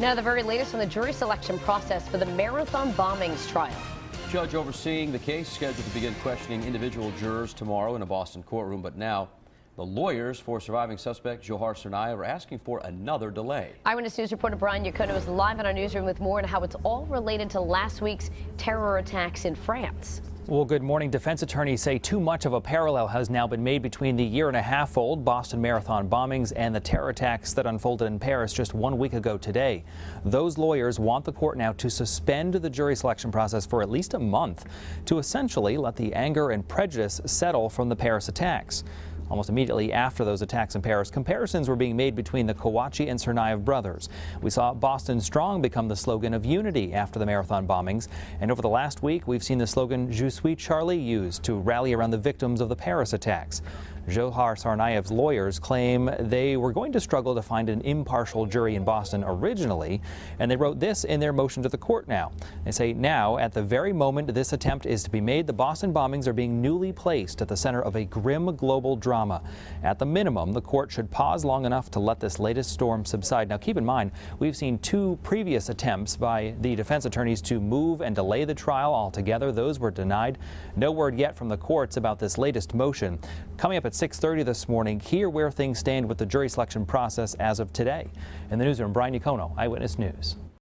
Now, the very latest on the jury selection process for the Marathon bombings trial. Judge overseeing the case scheduled to begin questioning individual jurors tomorrow in a Boston courtroom, but now the lawyers for surviving suspect Johar Tsarnaev are asking for another delay. Eyewitness News reporter Brian Yacono is live in our newsroom with more on how it's all related to last week's terror attacks in France. Well, good morning. Defense attorneys say too much of a parallel has now been made between the year-and-a-half-old Boston Marathon bombings and the terror attacks that unfolded in Paris just 1 week ago today. Those lawyers want the court now to suspend the jury selection process for at least a month to essentially let the anger and prejudice settle from the Paris attacks. Almost immediately after those attacks in Paris, comparisons were being made between the Kouachi and Tsarnaev brothers. We saw Boston Strong become the slogan of unity after the Marathon bombings. And over the last week, we've seen the slogan Je suis Charlie used to rally around the victims of the Paris attacks. Johar Tsarnaev's lawyers claim they were going to struggle to find an impartial jury in Boston originally, and they wrote this in their motion to the court now. They say now, at the very moment this attempt is to be made, the Boston bombings are being newly placed at the center of a grim global drama. At the minimum, the court should pause long enough to let this latest storm subside. Now, keep in mind, we've seen two previous attempts by the defense attorneys to move and delay the trial altogether. Those were denied. No word yet from the courts about this latest motion. Coming up at 6:30 this morning, hear where things stand with the jury selection process as of today. In the newsroom, Brian Yacono, Eyewitness News.